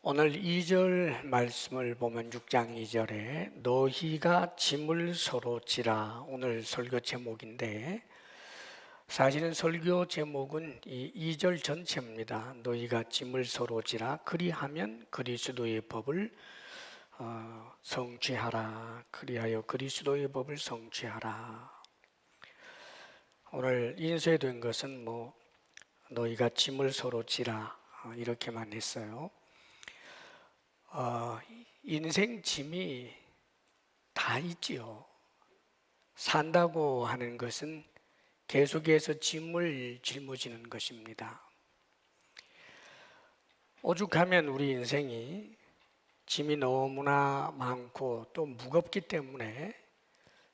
오늘 2절 말씀을 보면 6장 2절에 너희가 짐을 서로 지라, 오늘 설교 제목인데 사실은 설교 제목은 이 2절 전체입니다. 너희가 짐을 서로 지라, 그리하면 그리스도의 법을 성취하라. 그리하여 그리스도의 법을 성취하라. 오늘 인쇄된 것은 너희가 짐을 서로 지라 이렇게만 했어요. 인생 짐이 다 있지요. 산다고 하는 것은 계속해서 짐을 짊어지는 것입니다. 오죽하면 우리 인생이 짐이 너무나 많고 또 무겁기 때문에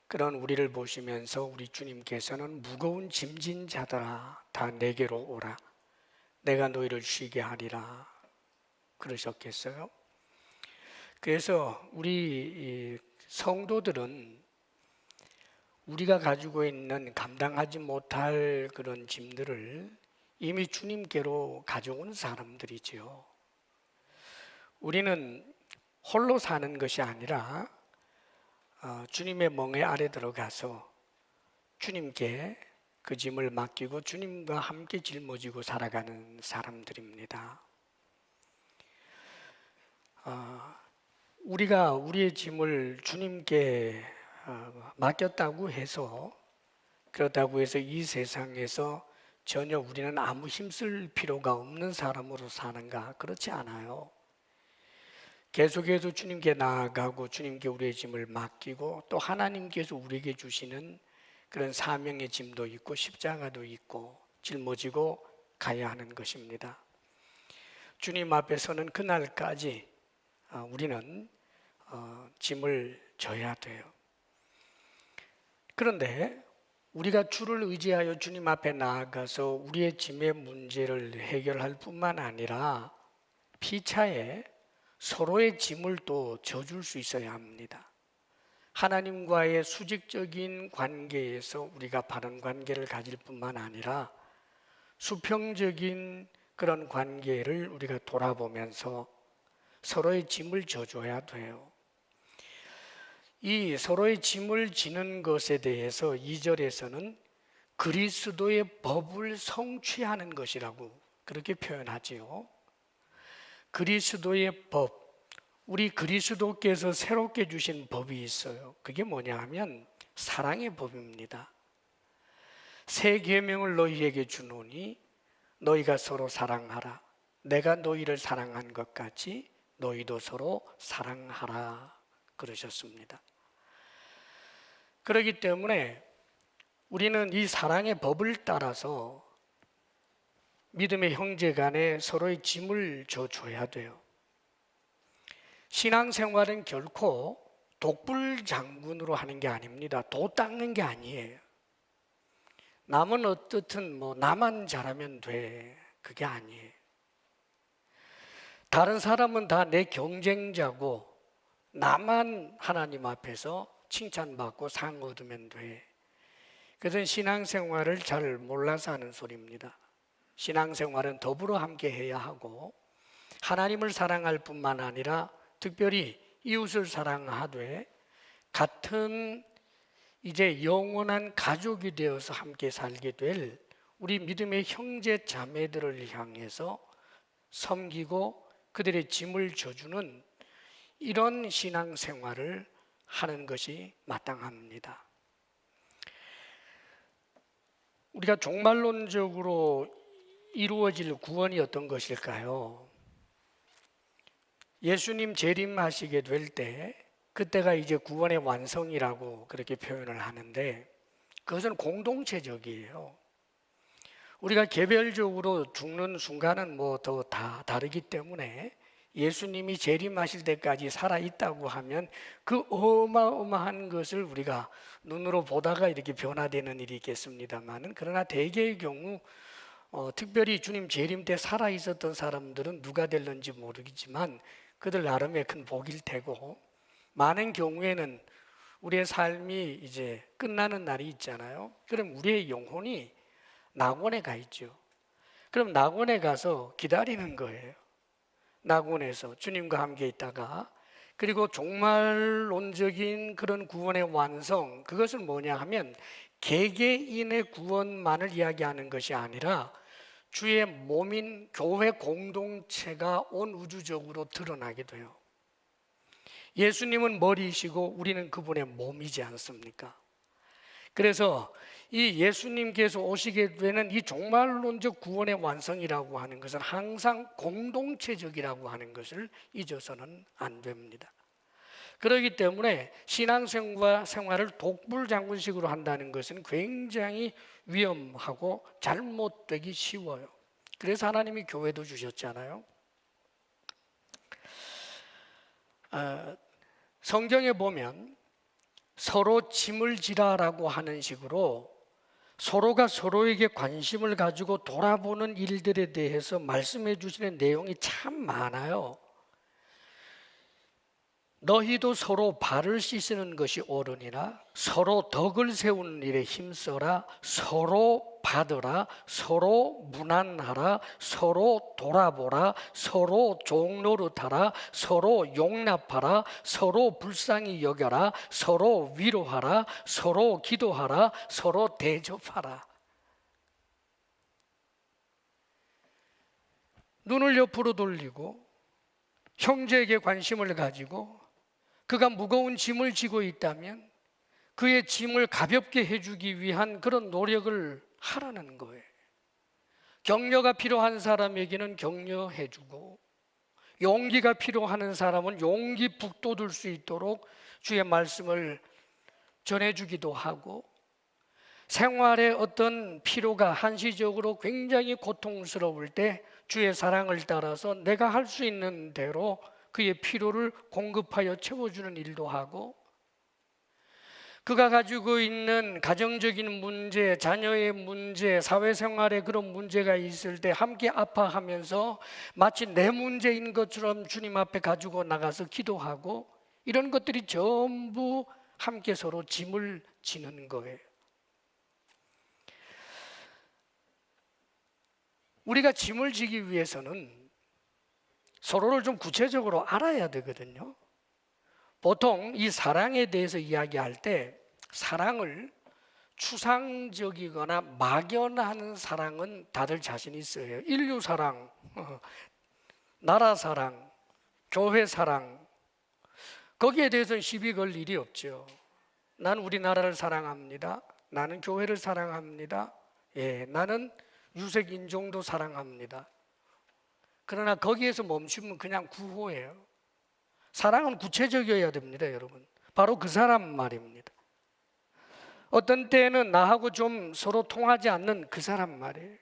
그런 우리를 보시면서 우리 주님께서는 무거운 짐진 자들아 다 내게로 오라, 내가 너희를 쉬게 하리라 그러셨겠어요? 그래서 우리 성도들은 우리가 가지고 있는 감당하지 못할 그런 짐들을 이미 주님께로 가져온 사람들이지요. 우리는 홀로 사는 것이 아니라 주님의 멍에 아래 들어가서 주님께 그 짐을 맡기고 주님과 함께 짊어지고 살아가는 사람들입니다. 우리가 우리의 짐을 주님께 맡겼다고 해서, 그렇다고 해서 이 세상에서 전혀 우리는 아무 힘쓸 필요가 없는 사람으로 사는가? 그렇지 않아요. 계속해서 주님께 나아가고 주님께 우리의 짐을 맡기고 또 하나님께서 우리에게 주시는 그런 사명의 짐도 있고 십자가도 있고 짊어지고 가야 하는 것입니다. 주님 앞에 서는 그날까지 우리는 짐을 져야 돼요. 그런데 우리가 주를 의지하여 주님 앞에 나아가서 우리의 짐의 문제를 해결할 뿐만 아니라 피차에 서로의 짐을 또 져줄 수 있어야 합니다. 하나님과의 수직적인 관계에서 우리가 바른 관계를 가질 뿐만 아니라 수평적인 그런 관계를 우리가 돌아보면서 서로의 짐을 져줘야 돼요. 이 서로의 짐을 지는 것에 대해서 2절에서는 그리스도의 법을 성취하는 것이라고 그렇게 표현하지요. 그리스도의 법, 우리 그리스도께서 새롭게 주신 법이 있어요. 그게 뭐냐 하면 사랑의 법입니다. 새 계명을 너희에게 주노니 너희가 서로 사랑하라. 내가 너희를 사랑한 것 같이 너희도 서로 사랑하라 그러셨습니다. 그렇기 때문에 우리는 이 사랑의 법을 따라서 믿음의 형제 간에 서로의 짐을 져줘야 돼요. 신앙생활은 결코 독불장군으로 하는 게 아닙니다. 도 닦는 게 아니에요. 남은 어떻든 나만 잘하면 돼, 그게 아니에요. 다른 사람은 다 내 경쟁자고 나만 하나님 앞에서 칭찬받고 상 얻으면 돼. 그것은 신앙생활을 잘 몰라서 하는 소리입니다. 신앙생활은 더불어 함께 해야 하고 하나님을 사랑할 뿐만 아니라 특별히 이웃을 사랑하되 같은 이제 영원한 가족이 되어서 함께 살게 될 우리 믿음의 형제 자매들을 향해서 섬기고 그들의 짐을 져주는 이런 신앙생활을 하는 것이 마땅합니다. 우리가 종말론적으로 이루어질 구원이 어떤 것일까요? 예수님 재림하시게 될 때 그때가 이제 구원의 완성이라고 그렇게 표현을 하는데 그것은 공동체적이에요. 우리가 개별적으로 죽는 순간은 더 다 다르기 때문에 예수님이 재림하실 때까지 살아있다고 하면 그 어마어마한 것을 우리가 눈으로 보다가 이렇게 변화되는 일이 있겠습니다만, 그러나 대개의 경우 특별히 주님 재림 때 살아있었던 사람들은 누가 될는지 모르겠지만 그들 나름의 큰 복일 테고, 많은 경우에는 우리의 삶이 이제 끝나는 날이 있잖아요. 그럼 우리의 영혼이 낙원에 가 있죠. 그럼 낙원에 가서 기다리는 거예요. 낙원에서 주님과 함께 있다가, 그리고 종말론적인 그런 구원의 완성, 그것은 뭐냐 하면 개개인의 구원만을 이야기하는 것이 아니라 주의 몸인 교회 공동체가 온 우주적으로 드러나게 돼요. 예수님은 머리이시고 우리는 그분의 몸이지 않습니까? 그래서 이 예수님께서 오시게 되는 이 종말론적 구원의 완성이라고 하는 것은 항상 공동체적이라고 하는 것을 잊어서는 안 됩니다. 그렇기 때문에 신앙생활을 독불장군식으로 한다는 것은 굉장히 위험하고 잘못되기 쉬워요. 그래서 하나님이 교회도 주셨잖아요. 성경에 보면 서로 짐을 지라라고 하는 식으로 서로가 서로에게 관심을 가지고 돌아보는 일들에 대해서 말씀해 주시는 내용이 참 많아요. 너희도 서로 발을 씻는 것이 옳으니라. 서로 덕을 세우는 일에 힘써라. 서로 받으라. 서로 무난하라. 서로 돌아보라. 서로 종노릇하라. 서로 용납하라. 서로 불쌍히 여겨라. 서로 위로하라. 서로 기도하라. 서로 대접하라. 눈을 옆으로 돌리고 형제에게 관심을 가지고 그가 무거운 짐을 지고 있다면 그의 짐을 가볍게 해주기 위한 그런 노력을 하라는 거예요. 격려가 필요한 사람에게는 격려해주고, 용기가 필요한 사람은 용기 북돋을 수 있도록 주의 말씀을 전해주기도 하고, 생활의 어떤 피로가 한시적으로 굉장히 고통스러울 때 주의 사랑을 따라서 내가 할 수 있는 대로 그의 필요를 공급하여 채워주는 일도 하고, 그가 가지고 있는 가정적인 문제, 자녀의 문제, 사회생활에 그런 문제가 있을 때 함께 아파하면서 마치 내 문제인 것처럼 주님 앞에 가지고 나가서 기도하고, 이런 것들이 전부 함께 서로 짐을 지는 거예요. 우리가 짐을 지기 위해서는 서로를 좀 구체적으로 알아야 되거든요. 보통 이 사랑에 대해서 이야기할 때 사랑을 추상적이거나 막연한 사랑은 다들 자신 있어요. 인류 사랑, 나라 사랑, 교회 사랑, 거기에 대해서는 시비 걸 일이 없죠. 난 우리나라를 사랑합니다. 나는 교회를 사랑합니다. 예, 나는 유색 인종도 사랑합니다. 그러나 거기에서 멈추면 그냥 구호예요. 사랑은 구체적이어야 됩니다, 여러분. 바로 그 사람 말입니다. 어떤 때는 나하고 좀 서로 통하지 않는 그 사람 말이에요.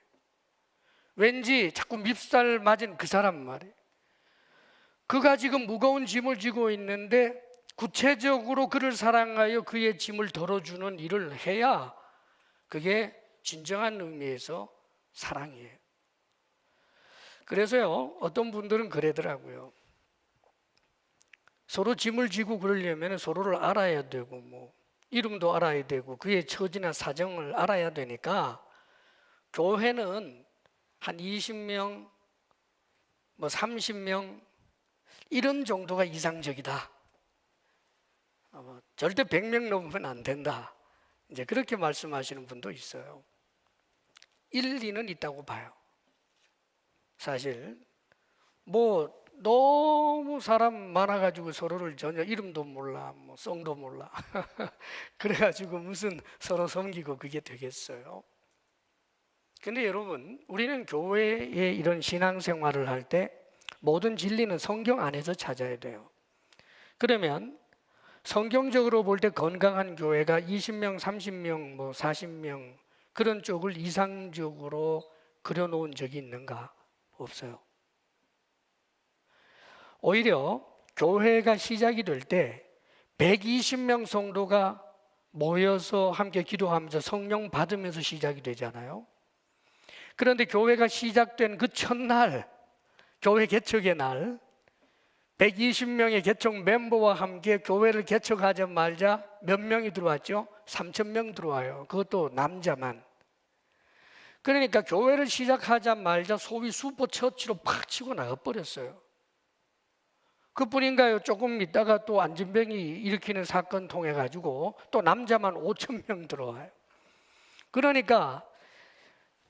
왠지 자꾸 밉살 맞은 그 사람 말이에요. 그가 지금 무거운 짐을 지고 있는데 구체적으로 그를 사랑하여 그의 짐을 덜어주는 일을 해야 그게 진정한 의미에서 사랑이에요. 그래서요, 어떤 분들은 그러더라고요. 서로 짐을 지고 그러려면 서로를 알아야 되고, 뭐 이름도 알아야 되고, 그의 처지나 사정을 알아야 되니까 교회는 한 20명, 뭐 30명 이런 정도가 이상적이다. 절대 100명 넘으면 안 된다. 이제 그렇게 말씀하시는 분도 있어요. 일리는 있다고 봐요. 사실 뭐 너무 사람 많아가지고 서로를 전혀 이름도 몰라, 뭐 성도 몰라. 그래가지고 무슨 서로 섬기고 그게 되겠어요? 근데 여러분, 우리는 교회에 이런 신앙생활을 할 때 모든 진리는 성경 안에서 찾아야 돼요. 그러면 성경적으로 볼 때 건강한 교회가 20명, 30명, 뭐 40명 그런 쪽을 이상적으로 그려놓은 적이 있는가? 없어요. 오히려 교회가 시작이 될 때 120명 성도가 모여서 함께 기도하면서 성령 받으면서 시작이 되잖아요. 그런데 교회가 시작된 그 첫날, 교회 개척의 날 120명의 개척 멤버와 함께 교회를 개척하자마자 몇 명이 들어왔죠? 3,000명 들어와요. 그것도 남자만. 그러니까 교회를 시작하자마자 소위 슈퍼처치로 팍 치고 나가버렸어요. 그뿐인가요? 조금 있다가 또 안진병이 일으키는 사건 통해 가지고 또 남자만 5천 명 들어와요. 그러니까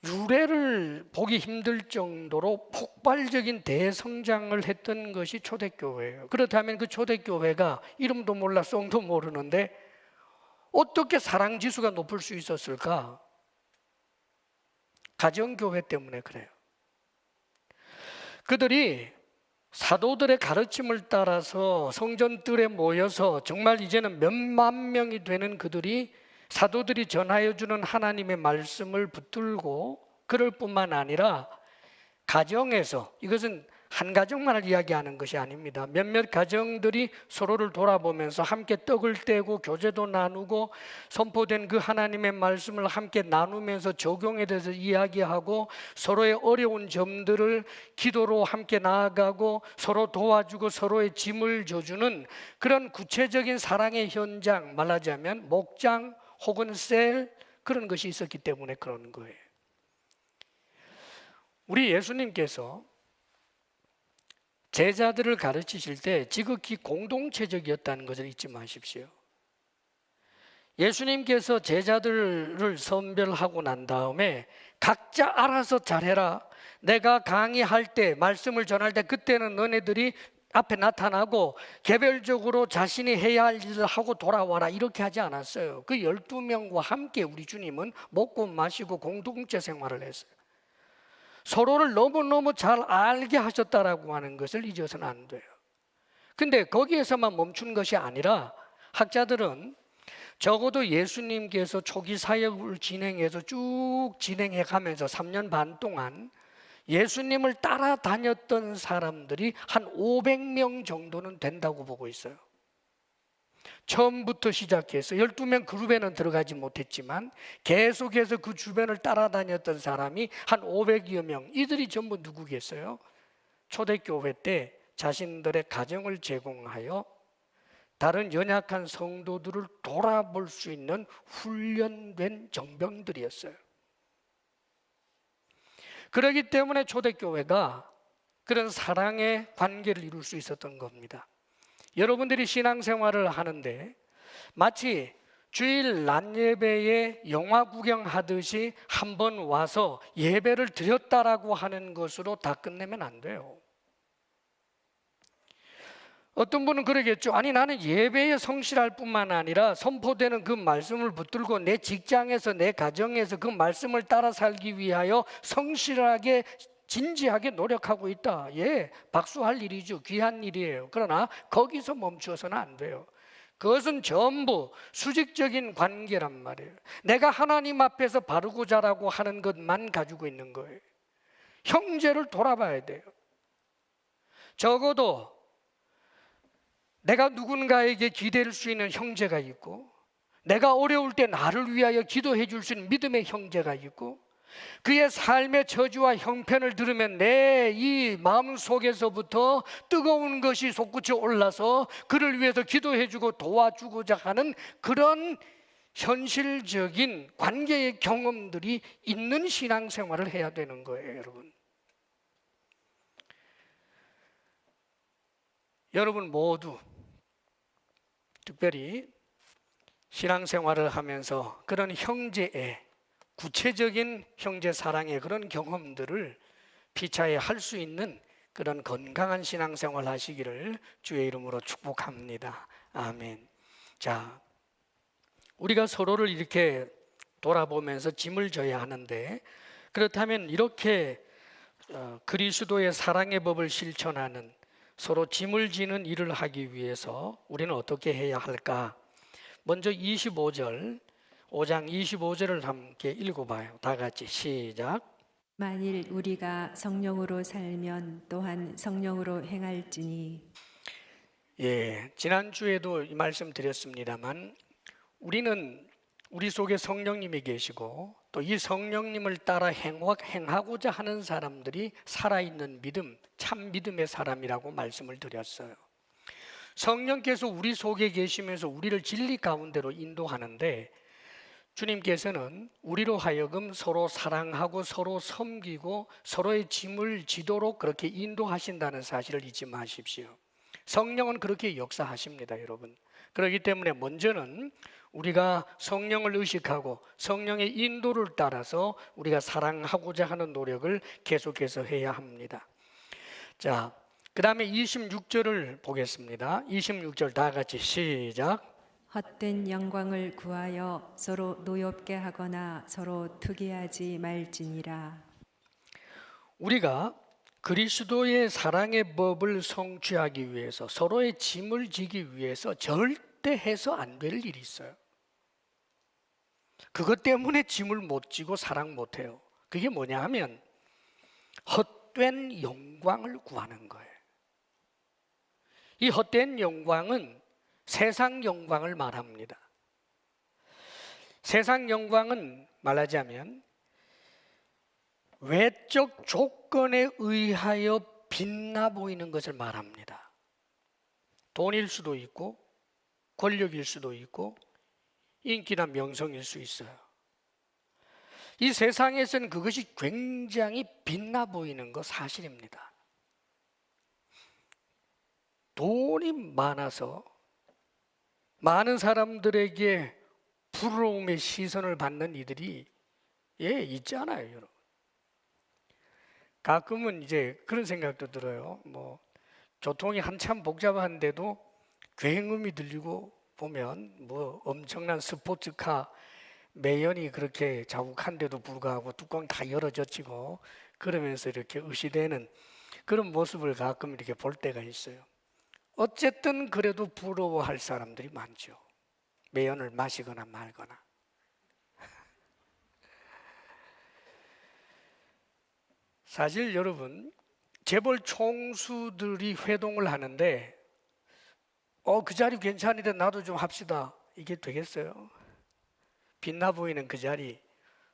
유래를 보기 힘들 정도로 폭발적인 대성장을 했던 것이 초대교회예요. 그렇다면 그 초대교회가 이름도 몰라 송도 모르는데 어떻게 사랑지수가 높을 수 있었을까? 가정교회 때문에 그래요. 그들이 사도들의 가르침을 따라서 성전들에 모여서 정말 이제는 몇만 명이 되는 그들이 사도들이 전하여 주는 하나님의 말씀을 붙들고 그럴 뿐만 아니라 가정에서, 이것은 한 가정만을 이야기하는 것이 아닙니다. 몇몇 가정들이 서로를 돌아보면서 함께 떡을 떼고 교제도 나누고 선포된 그 하나님의 말씀을 함께 나누면서 적용에 대해서 이야기하고 서로의 어려운 점들을 기도로 함께 나아가고 서로 도와주고 서로의 짐을 져주는 그런 구체적인 사랑의 현장, 말하자면 목장 혹은 셀, 그런 것이 있었기 때문에 그런 거예요. 우리 예수님께서 제자들을 가르치실 때 지극히 공동체적이었다는 것을 잊지 마십시오. 예수님께서 제자들을 선별하고 난 다음에 각자 알아서 잘해라. 내가 강의할 때, 말씀을 전할 때 그때는 너네들이 앞에 나타나고 개별적으로 자신이 해야 할 일을 하고 돌아와라, 이렇게 하지 않았어요. 그 12명과 함께 우리 주님은 먹고 마시고 공동체 생활을 했어요. 서로를 너무너무 잘 알게 하셨다라고 하는 것을 잊어서는 안 돼요. 근데 거기에서만 멈춘 것이 아니라 학자들은 적어도 예수님께서 초기 사역을 진행해서 쭉 진행해 가면서 3년 반 동안 예수님을 따라다녔던 사람들이 한 500명 정도는 된다고 보고 있어요. 처음부터 시작해서 12명 그룹에는 들어가지 못했지만 계속해서 그 주변을 따라다녔던 사람이 한 500여 명. 이들이 전부 누구겠어요? 초대교회 때 자신들의 가정을 제공하여 다른 연약한 성도들을 돌아볼 수 있는 훈련된 정병들이었어요. 그렇기 때문에 초대교회가 그런 사랑의 관계를 이룰 수 있었던 겁니다. 여러분들이 신앙생활을 하는데 마치 주일 낮 예배에 영화 구경하듯이 한번 와서 예배를 드렸다라고 하는 것으로 다 끝내면 안 돼요. 어떤 분은 그러겠죠. 아니, 나는 예배에 성실할 뿐만 아니라 선포되는 그 말씀을 붙들고 내 직장에서 내 가정에서 그 말씀을 따라 살기 위하여 성실하게 진지하게 노력하고 있다. 예, 박수할 일이죠. 귀한 일이에요. 그러나 거기서 멈추어서는 안 돼요. 그것은 전부 수직적인 관계란 말이에요. 내가 하나님 앞에서 바르고 자라고 하는 것만 가지고 있는 거예요. 형제를 돌아봐야 돼요. 적어도 내가 누군가에게 기댈 수 있는 형제가 있고, 내가 어려울 때 나를 위하여 기도해 줄 수 있는 믿음의 형제가 있고, 그의 삶의 저주와 형편을 들으면 내 이 마음속에서부터 뜨거운 것이 솟구쳐 올라서 그를 위해서 기도해주고 도와주고자 하는 그런 현실적인 관계의 경험들이 있는 신앙생활을 해야 되는 거예요, 여러분. 여러분 모두 특별히 신앙생활을 하면서 그런 형제의 구체적인 형제 사랑의 그런 경험들을 피차에 할 수 있는 그런 건강한 신앙생활 하시기를 주의 이름으로 축복합니다. 아멘. 자, 우리가 서로를 이렇게 돌아보면서 짐을 져야 하는데, 그렇다면 이렇게 그리스도의 사랑의 법을 실천하는, 서로 짐을 지는 일을 하기 위해서 우리는 어떻게 해야 할까? 먼저 5장 25절을 함께 읽어봐요. 다 같이 시작. 만일 우리가 성령으로 살면 또한 성령으로 행할지니. 예, 지난주에도 이 말씀 드렸습니다만 우리는 우리 속에 성령님이 계시고 또 이 성령님을 따라 행하고자 하는 사람들이 살아있는 믿음, 참 믿음의 사람이라고 말씀을 드렸어요. 성령께서 우리 속에 계시면서 우리를 진리 가운데로 인도하는데, 주님께서는 우리로 하여금 서로 사랑하고 서로 섬기고 서로의 짐을 지도록 그렇게 인도하신다는 사실을 잊지 마십시오. 성령은 그렇게 역사하십니다, 여러분. 그렇기 때문에 먼저는 우리가 성령을 의식하고 성령의 인도를 따라서 우리가 사랑하고자 하는 노력을 계속해서 해야 합니다. 자, 그 다음에 26절을 보겠습니다. 26절 다 같이 시작. 헛된 영광을 구하여 서로 노엽게 하거나 서로 투기하지 말지니라. 우리가 그리스도의 사랑의 법을 성취하기 위해서 서로의 짐을 지기 위해서 절대 해서 안 될 일이 있어요. 그것 때문에 짐을 못 지고 사랑 못 해요. 그게 뭐냐 하면 헛된 영광을 구하는 거예요. 이 헛된 영광은 세상 영광을 말합니다. 세상 영광은 말하자면 외적 조건에 의하여 빛나 보이는 것을 말합니다. 돈일 수도 있고 권력일 수도 있고 인기나 명성일 수 있어요. 이 세상에서는 그것이 굉장히 빛나 보이는 거 사실입니다. 돈이 많아서 많은 사람들에게 부러움의 시선을 받는 이들이 있잖아요, 여러분. 가끔은 이제 그런 생각도 들어요. 뭐 교통이 한참 복잡한데도 굉음이 들리고 보면 뭐 엄청난 스포츠카 매연이 그렇게 자욱한데도 불구하고 뚜껑 다 열어젖히고 그러면서 이렇게 의시되는 그런 모습을 가끔 이렇게 볼 때가 있어요. 어쨌든 그래도 부러워할 사람들이 많죠. 매연을 마시거나 말거나. 사실 여러분, 재벌 총수들이 회동을 하는데 그 자리 괜찮은데 나도 좀 합시다. 이게 되겠어요? 빛나 보이는 그 자리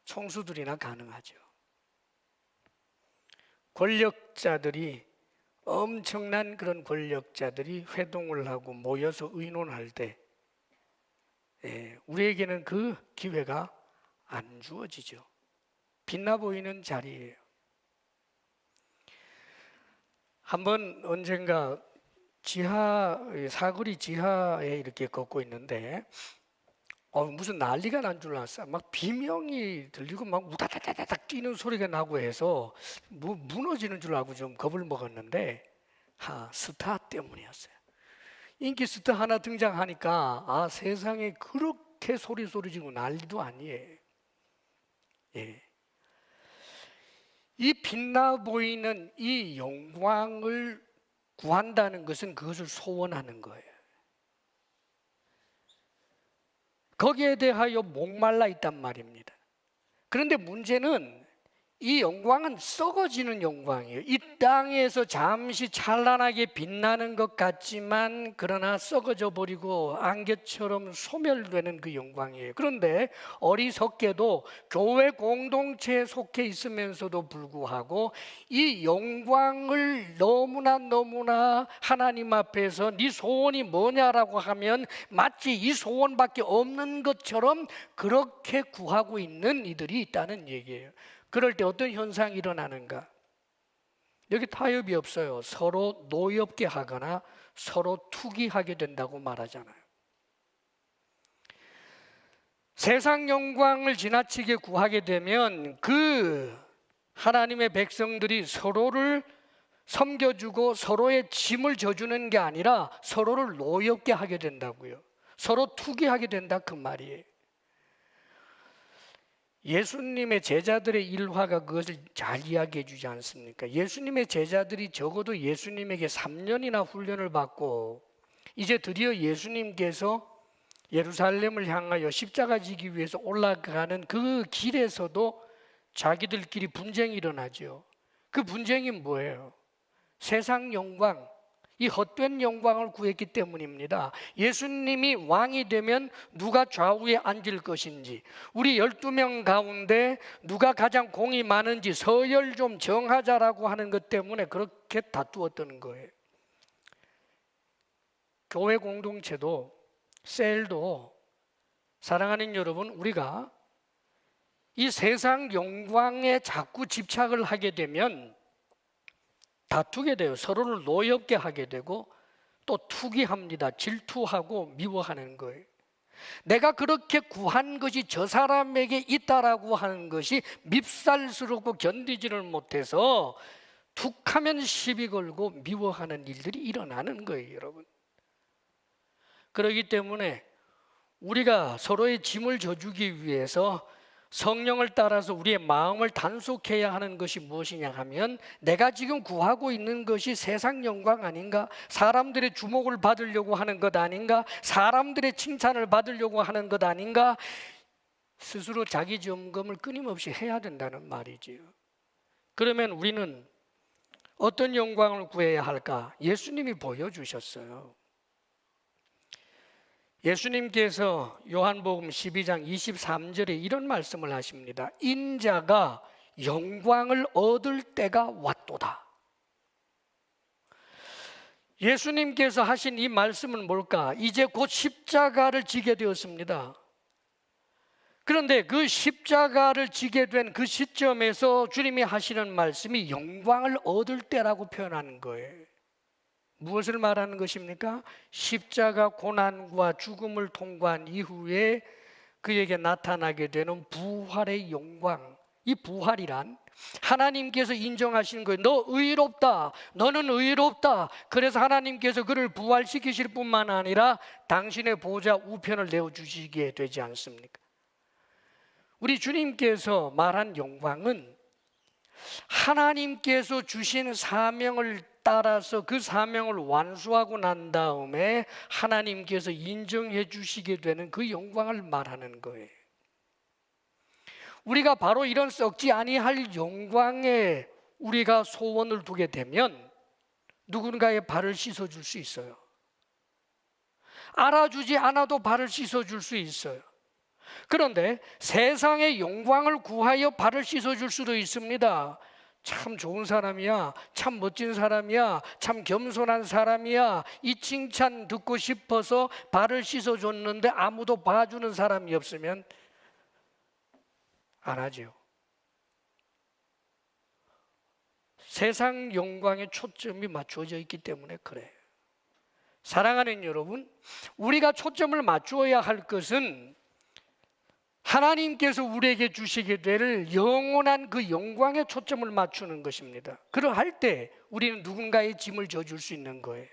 총수들이나 가능하죠. 권력자들이 엄청난 그런 권력자들이 회동을 하고 모여서 의논할 때 우리에게는 그 기회가 안 주어지죠. 빛나 보이는 자리예요. 한번 언젠가 사거리 지하에 이렇게 걷고 있는데 무슨 난리가 난 줄 알았어요. 막 비명이 들리고 막 우다다다닥 뛰는 소리가 나고 해서 뭐 무너지는 줄 알고 좀 겁을 먹었는데 스타 때문이었어요. 인기 스타 하나 등장하니까 세상에 그렇게 소리 지르고 난리도 아니에요. 이 빛나 보이는 이 영광을 구한다는 것은 그것을 소원하는 거예요. 거기에 대하여 목말라 있단 말입니다. 그런데 문제는 이 영광은 썩어지는 영광이에요. 이 땅에서 잠시 찬란하게 빛나는 것 같지만 그러나 썩어져 버리고 안개처럼 소멸되는 그 영광이에요. 그런데 어리석게도 교회 공동체에 속해 있으면서도 불구하고 이 영광을 너무나 하나님 앞에서 네 소원이 뭐냐라고 하면 마치 이 소원밖에 없는 것처럼 그렇게 구하고 있는 이들이 있다는 얘기예요. 그럴 때 어떤 현상이 일어나는가? 여기 타협이 없어요. 서로 노엽게 하거나 서로 투기하게 된다고 말하잖아요. 세상 영광을 지나치게 구하게 되면 그 하나님의 백성들이 서로를 섬겨주고 서로의 짐을 져주는 게 아니라 서로를 노엽게 하게 된다고요. 서로 투기하게 된다 그 말이에요. 예수님의 제자들의 일화가 그것을 잘 이야기해 주지 않습니까? 예수님의 제자들이 적어도 예수님에게 3년이나 훈련을 받고 이제 드디어 예수님께서 예루살렘을 향하여 십자가 지기 위해서 올라가는 그 길에서도 자기들끼리 분쟁이 일어나죠. 그 분쟁이 뭐예요? 세상 영광, 이 헛된 영광을 구했기 때문입니다. 예수님이 왕이 되면 누가 좌우에 앉을 것인지, 우리 12명 가운데 누가 가장 공이 많은지 서열 좀 정하자라고 하는 것 때문에 그렇게 다투었던 거예요. 교회 공동체도 셀도 사랑하는 여러분, 우리가 이 세상 영광에 자꾸 집착을 하게 되면 다투게 돼요. 서로를 노엽게 하게 되고 또 투기합니다. 질투하고 미워하는 거예요. 내가 그렇게 구한 것이 저 사람에게 있다라고 하는 것이 밉살스럽고 견디지를 못해서 툭하면 시비 걸고 미워하는 일들이 일어나는 거예요, 여러분. 그렇기 때문에 우리가 서로의 짐을 져주기 위해서 성령을 따라서 우리의 마음을 단속해야 하는 것이 무엇이냐 하면, 내가 지금 구하고 있는 것이 세상 영광 아닌가? 사람들의 주목을 받으려고 하는 것 아닌가? 사람들의 칭찬을 받으려고 하는 것 아닌가? 스스로 자기 점검을 끊임없이 해야 된다는 말이지요. 그러면 우리는 어떤 영광을 구해야 할까? 예수님이 보여주셨어요. 예수님께서 요한복음 12장 23절에 이런 말씀을 하십니다. 인자가 영광을 얻을 때가 왔도다. 예수님께서 하신 이 말씀은 뭘까? 이제 곧 십자가를 지게 되었습니다. 그런데 그 십자가를 지게 된 그 시점에서 주님이 하시는 말씀이 영광을 얻을 때라고 표현하는 거예요. 무엇을 말하는 것입니까? 십자가 고난과 죽음을 통과한 이후에 그에게 나타나게 되는 부활의 영광. 이 부활이란 하나님께서 인정하시는 거예요. 너 의롭다. 너는 의롭다. 그래서 하나님께서 그를 부활시키실 뿐만 아니라 당신의 보좌 우편을 내어주시게 되지 않습니까? 우리 주님께서 말한 영광은 하나님께서 주신 사명을 따라서 그 사명을 완수하고 난 다음에 하나님께서 인정해 주시게 되는 그 영광을 말하는 거예요. 우리가 바로 이런 썩지 아니할 영광에 우리가 소원을 두게 되면 누군가의 발을 씻어줄 수 있어요. 알아주지 않아도 발을 씻어줄 수 있어요. 그런데 세상의 영광을 구하여 발을 씻어줄 수도 있습니다. 참 좋은 사람이야, 참 멋진 사람이야, 참 겸손한 사람이야, 이 칭찬 듣고 싶어서 발을 씻어줬는데 아무도 봐주는 사람이 없으면 안 하죠. 세상 영광에 초점이 맞춰져 있기 때문에 그래요. 사랑하는 여러분, 우리가 초점을 맞추어야 할 것은 하나님께서 우리에게 주시게 될 영원한 그 영광에 초점을 맞추는 것입니다. 그러할 때 우리는 누군가의 짐을 져줄 수 있는 거예요.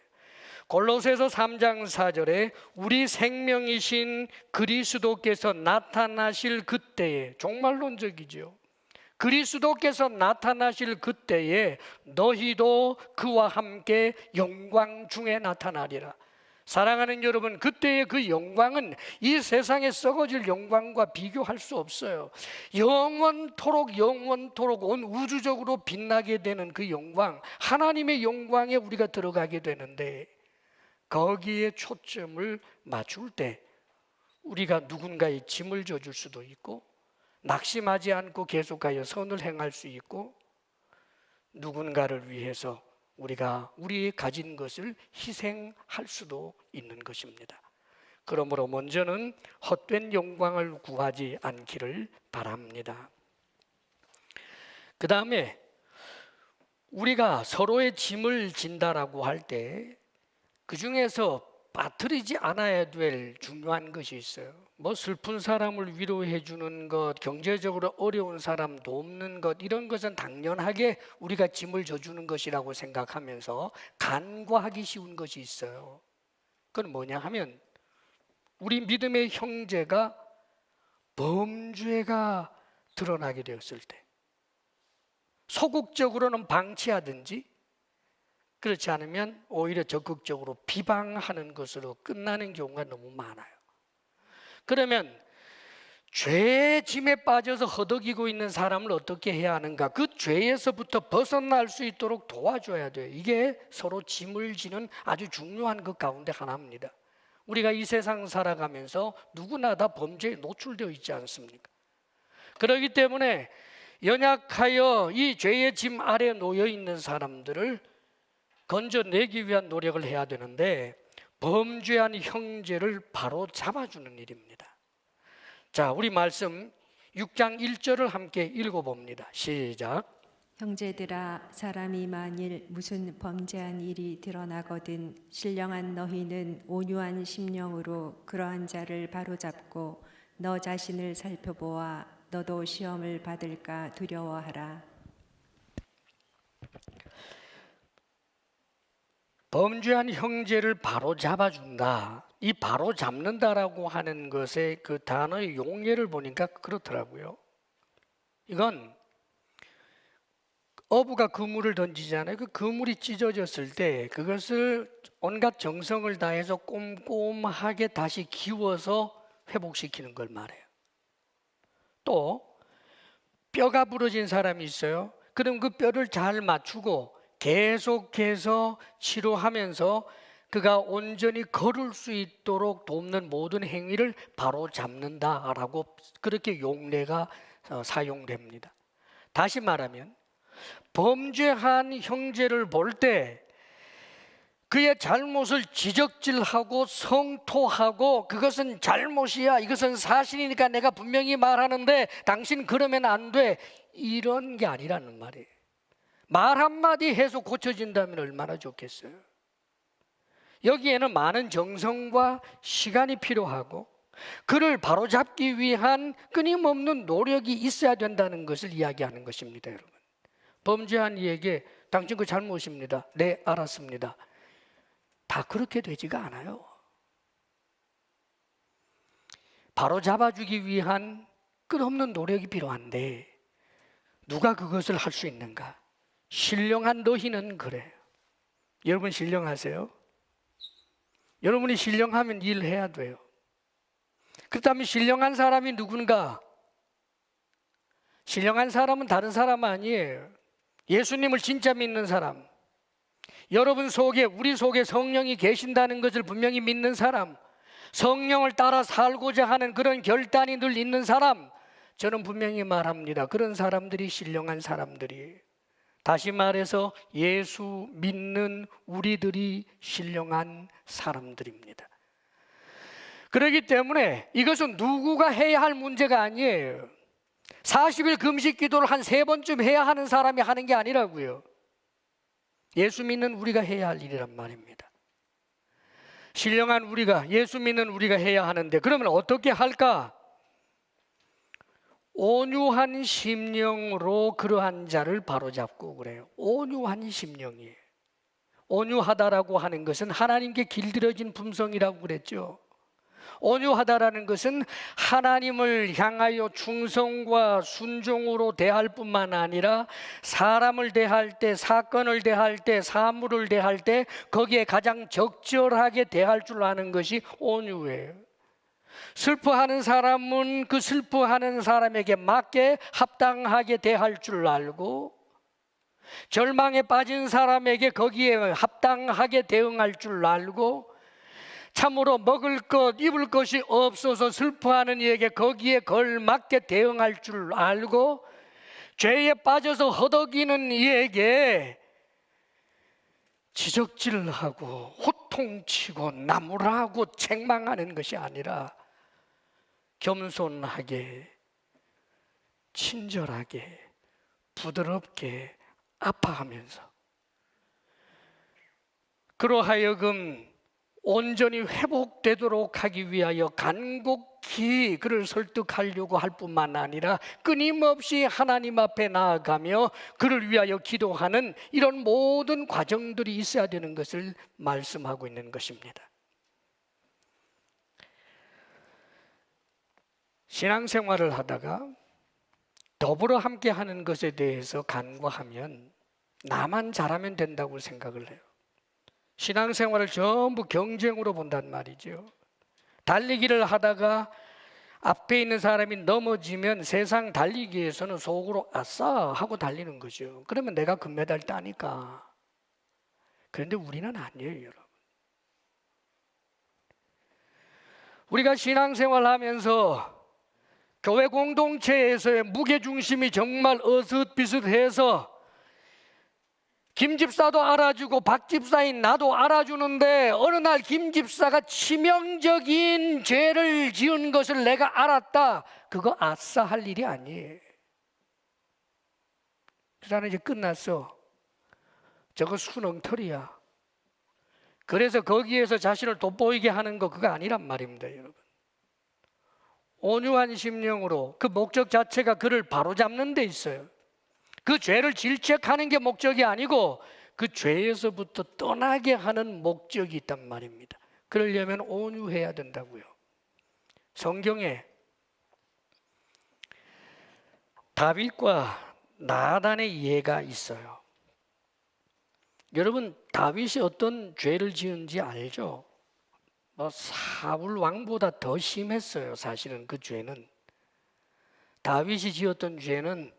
골로새서 3장 4절에 우리 생명이신 그리스도께서 나타나실 그때에, 종말론적이죠. 그리스도께서 나타나실 그때에 너희도 그와 함께 영광 중에 나타나리라. 사랑하는 여러분, 그때의 그 영광은 이 세상에 썩어질 영광과 비교할 수 없어요. 영원토록 온 우주적으로 빛나게 되는 그 영광, 하나님의 영광에 우리가 들어가게 되는데, 거기에 초점을 맞출 때 우리가 누군가의 짐을 져줄 수도 있고, 낙심하지 않고 계속하여 선을 행할 수 있고, 누군가를 위해서 우리가 우리 가진 것을 희생할 수도 있는 것입니다. 그러므로 먼저는 헛된 영광을 구하지 않기를 바랍니다. 그 다음에 우리가 서로의 짐을 진다라고 할 때 그 중에서 빠뜨리지 않아야 될 중요한 것이 있어요. 뭐 슬픈 사람을 위로해 주는 것, 경제적으로 어려운 사람 돕는 것, 이런 것은 당연하게 우리가 짐을 져주는 것이라고 생각하면서 간과하기 쉬운 것이 있어요. 그건 뭐냐 하면 우리 믿음의 형제가 범죄가 드러나게 되었을 때 소극적으로는 방치하든지, 그렇지 않으면 오히려 적극적으로 비방하는 것으로 끝나는 경우가 너무 많아요. 그러면 죄의 짐에 빠져서 허덕이고 있는 사람을 어떻게 해야 하는가? 그 죄에서부터 벗어날 수 있도록 도와줘야 돼요. 이게 서로 짐을 지는 아주 중요한 것 가운데 하나입니다. 우리가 이 세상 살아가면서 누구나 다 범죄에 노출되어 있지 않습니까? 그렇기 때문에 연약하여 이 죄의 짐 아래 놓여 있는 사람들을 건져내기 위한 노력을 해야 되는데, 범죄한 형제를 바로 잡아주는 일입니다. 자, 우리 말씀 6장 1절을 함께 읽어봅니다. 시작. 형제들아, 사람이 만일 무슨 범죄한 일이 드러나거든 신령한 너희는 온유한 심령으로 그러한 자를 바로잡고 너 자신을 살펴보아 너도 시험을 받을까 두려워하라. 범죄한 형제를 바로 잡아준다. 이 바로 잡는다라고 하는 것의 그 단어의 용례를 보니까 그렇더라고요. 이건 어부가 그물을 던지잖아요. 그 그물이 찢어졌을 때 그것을 온갖 정성을 다해서 꼼꼼하게 다시 기워서 회복시키는 걸 말해요. 또 뼈가 부러진 사람이 있어요. 그럼 그 뼈를 잘 맞추고 계속해서 치료하면서 그가 온전히 걸을 수 있도록 돕는 모든 행위를 바로 잡는다라고 그렇게 용례가 사용됩니다. 다시 말하면 범죄한 형제를 볼 때 그의 잘못을 지적질하고 성토하고 그것은 잘못이야, 이것은 사실이니까 내가 분명히 말하는데 당신 그러면 안 돼, 이런 게 아니라는 말이에요. 말 한마디 해서 고쳐진다면 얼마나 좋겠어요. 여기에는 많은 정성과 시간이 필요하고 그를 바로잡기 위한 끊임없는 노력이 있어야 된다는 것을 이야기하는 것입니다. 여러분, 범죄한 이에게 당신 그 잘못입니다, 네 알았습니다, 다 그렇게 되지가 않아요. 바로잡아주기 위한 끝없는 노력이 필요한데 누가 그것을 할 수 있는가? 신령한 너희는 그래. 여러분 신령하세요? 여러분이 신령하면 일해야 돼요. 그렇다면 신령한 사람이 누군가? 신령한 사람은 다른 사람 아니에요. 예수님을 진짜 믿는 사람, 여러분 속에, 우리 속에 성령이 계신다는 것을 분명히 믿는 사람, 성령을 따라 살고자 하는 그런 결단이 늘 있는 사람, 저는 분명히 말합니다. 그런 사람들이 신령한 사람들이에요. 다시 말해서 예수 믿는 우리들이 신령한 사람들입니다. 그렇기 때문에 이것은 누구가 해야 할 문제가 아니에요. 40일 금식 기도를 한 3번쯤 해야 하는 사람이 하는 게 아니라고요. 예수 믿는 우리가 해야 할 일이란 말입니다. 신령한 우리가, 예수 믿는 우리가 해야 하는데 그러면 어떻게 할까? 온유한 심령으로 그러한 자를 바로잡고 그래요. 온유한 심령이에요. 온유하다라고 하는 것은 하나님께 길들여진 품성이라고 그랬죠. 온유하다라는 것은 하나님을 향하여 충성과 순종으로 대할 뿐만 아니라 사람을 대할 때, 사건을 대할 때, 사물을 대할 때 거기에 가장 적절하게 대할 줄 아는 것이 온유예요. 슬퍼하는 사람은 그 슬퍼하는 사람에게 맞게 합당하게 대할 줄 알고, 절망에 빠진 사람에게 거기에 합당하게 대응할 줄 알고, 참으로 먹을 것, 입을 것이 없어서 슬퍼하는 이에게 거기에 걸맞게 대응할 줄 알고, 죄에 빠져서 허덕이는 이에게 지적질하고 호통치고 나무라고 책망하는 것이 아니라 겸손하게, 친절하게, 부드럽게 아파하면서 그러하여금 온전히 회복되도록 하기 위하여 간곡히 그를 설득하려고 할 뿐만 아니라 끊임없이 하나님 앞에 나아가며 그를 위하여 기도하는 이런 모든 과정들이 있어야 되는 것을 말씀하고 있는 것입니다. 신앙생활을 하다가 더불어 함께 하는 것에 대해서 간과하면 나만 잘하면 된다고 생각을 해요. 신앙생활을 전부 경쟁으로 본단 말이죠. 달리기를 하다가 앞에 있는 사람이 넘어지면 세상 달리기에서는 속으로 아싸 하고 달리는 거죠. 그러면 내가 금메달 따니까. 그런데 우리는 아니에요, 여러분. 우리가 신앙생활 하면서 교회 공동체에서의 무게중심이 정말 어슷비슷해서 김 집사도 알아주고 박 집사인 나도 알아주는데 어느 날 김 집사가 치명적인 죄를 지은 것을 내가 알았다. 그거 아싸 할 일이 아니에요. 그 사람 이제 끝났어. 저거 순엉터리야. 그래서 거기에서 자신을 돋보이게 하는 거 그거 아니란 말입니다, 여러분. 온유한 심령으로 그 목적 자체가 그를 바로잡는 데 있어요. 그 죄를 질책하는 게 목적이 아니고 그 죄에서부터 떠나게 하는 목적이 있단 말입니다. 그러려면 온유해야 된다고요. 성경에 다윗과 나단의 예가 있어요. 여러분, 다윗이 어떤 죄를 지은지 알죠? 사울 왕보다 더 심했어요. 사실은 그 죄는. 다윗이 지었던 죄는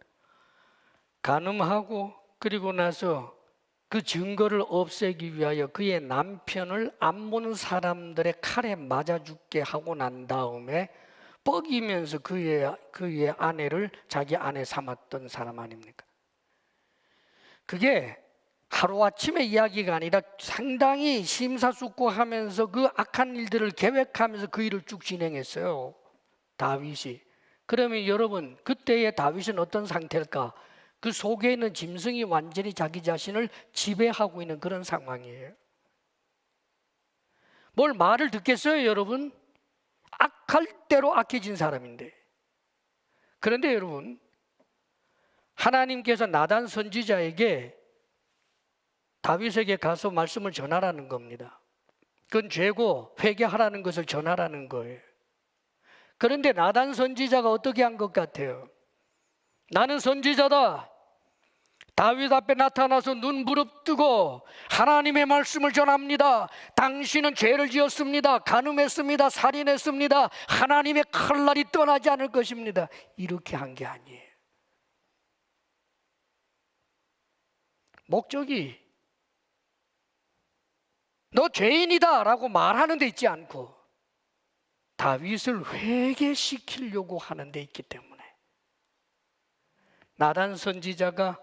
간음하고 그리고 나서 그 증거를 없애기 위하여 그의 남편을 암몬 사람들의 칼에 맞아 죽게 하고 난 다음에 뻐기면서 그의 아내를 자기 아내 삼았던 사람 아닙니까? 그게 하루아침의 이야기가 아니라 상당히 심사숙고하면서 그 악한 일들을 계획하면서 그 일을 쭉 진행했어요, 다윗이. 그러면 여러분, 그때의 다윗은 어떤 상태일까? 그 속에 있는 짐승이 완전히 자기 자신을 지배하고 있는 그런 상황이에요. 뭘 말을 듣겠어요, 여러분? 악할 대로 악해진 사람인데. 그런데 여러분, 하나님께서 나단 선지자에게 다윗에게 가서 말씀을 전하라는 겁니다. 그건 죄고 회개하라는 것을 전하라는 거예요. 그런데 나단 선지자가 어떻게 한 것 같아요? 나는 선지자다. 다윗 앞에 나타나서 눈 부릅뜨고 하나님의 말씀을 전합니다. 당신은 죄를 지었습니다. 간음했습니다. 살인했습니다. 하나님의 칼날이 떠나지 않을 것입니다. 이렇게 한 게 아니에요. 목적이 너 죄인이다 라고 말하는 데 있지 않고 다윗을 회개시키려고 하는 데 있기 때문에 나단 선지자가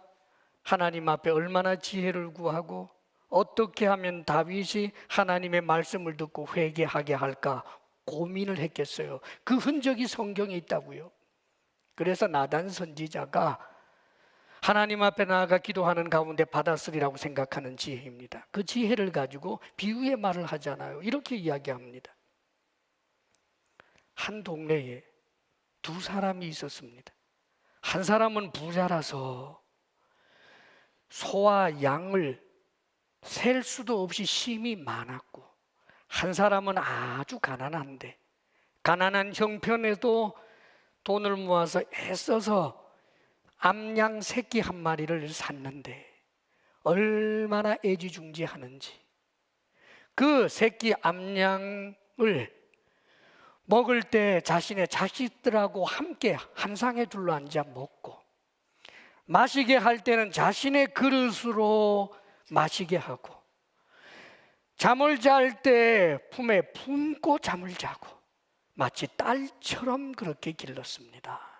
하나님 앞에 얼마나 지혜를 구하고 어떻게 하면 다윗이 하나님의 말씀을 듣고 회개하게 할까 고민을 했겠어요. 그 흔적이 성경에 있다고요. 그래서 나단 선지자가 하나님 앞에 나아가 기도하는 가운데 받았으리라고 생각하는 지혜입니다. 그 지혜를 가지고 비유의 말을 하잖아요. 이렇게 이야기합니다. 한 동네에 두 사람이 있었습니다. 한 사람은 부자라서 소와 양을 셀 수도 없이 심이 많았고, 한 사람은 아주 가난한데 가난한 형편에도 돈을 모아서 애써서 암양 새끼 한 마리를 샀는데 얼마나 애지중지하는지. 그 새끼 암양을 먹을 때 자신의 자식들하고 함께 한 상에 둘러앉아 먹고, 마시게 할 때는 자신의 그릇으로 마시게 하고, 잠을 잘 때 품에 품고 잠을 자고 마치 딸처럼 그렇게 길렀습니다.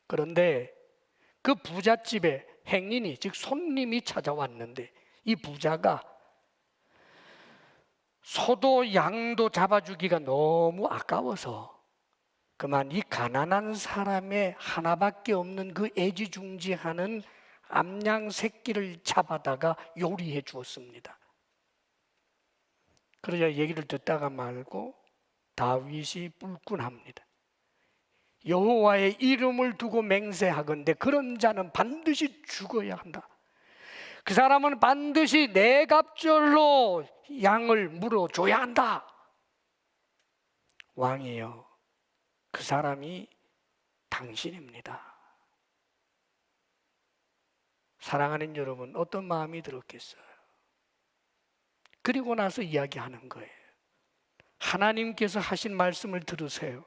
그런데 그 부잣집에 행인이, 즉 손님이 찾아왔는데 이 부자가 소도 양도 잡아주기가 너무 아까워서 그만 이 가난한 사람의 하나밖에 없는 그 애지중지하는 암양 새끼를 잡아다가 요리해 주었습니다. 그러자 얘기를 듣다가 말고 다윗이 뿔꾼합니다. 여호와의 이름을 두고 맹세하건대 그런 자는 반드시 죽어야 한다. 그 사람은 반드시 내 갑절로 양을 물어줘야 한다. 왕이여, 그 사람이 당신입니다. 사랑하는 여러분, 어떤 마음이 들었겠어요? 그리고 나서 이야기하는 거예요. 하나님께서 하신 말씀을 들으세요.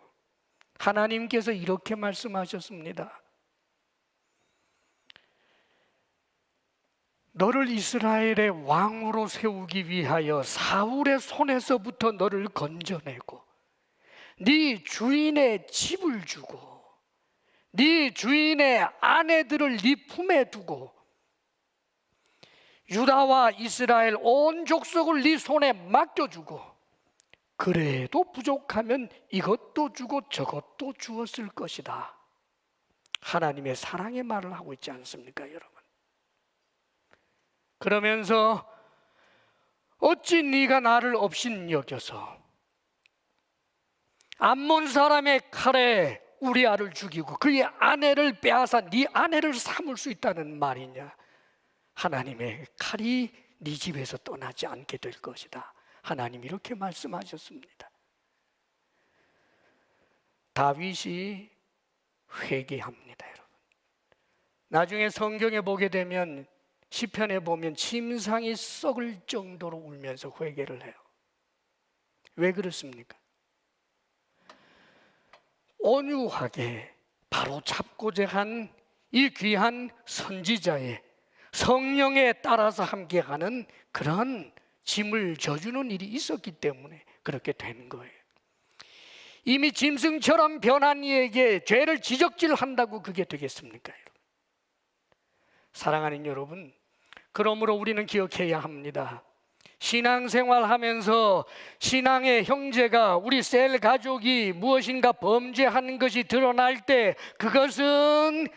하나님께서 이렇게 말씀하셨습니다. 너를 이스라엘의 왕으로 세우기 위하여 사울의 손에서부터 너를 건져내고 네 주인의 집을 주고 네 주인의 아내들을 네 품에 두고 유다와 이스라엘 온 족속을 네 손에 맡겨주고 그래도 부족하면 이것도 주고 저것도 주었을 것이다. 하나님의 사랑의 말을 하고 있지 않습니까, 여러분? 그러면서 어찌 네가 나를 없인 여겨서 암몬 사람의 칼에 우리아를 죽이고 그의 아내를 빼앗아 네 아내를 삼을 수 있다는 말이냐? 하나님의 칼이 네 집에서 떠나지 않게 될 것이다. 하나님 이렇게 말씀하셨습니다. 다윗이 회개합니다, 여러분. 나중에 성경에 보게 되면 시편에 보면 침상이 썩을 정도로 울면서 회개를 해요. 왜 그렇습니까? 온유하게 바로 잡고자 한 이 귀한 선지자의 성령에 따라서 함께하는 그런 짐을 져주는 일이 있었기 때문에 그렇게 된 거예요. 이미 짐승처럼 변한 이에게 죄를 지적질한다고 그게 되겠습니까, 여러분? 사랑하는 여러분, 그러므로 우리는 기억해야 합니다. 신앙생활 하면서 신앙의 형제가, 우리 셀 가족이 무엇인가 범죄하는 것이 드러날 때 그것은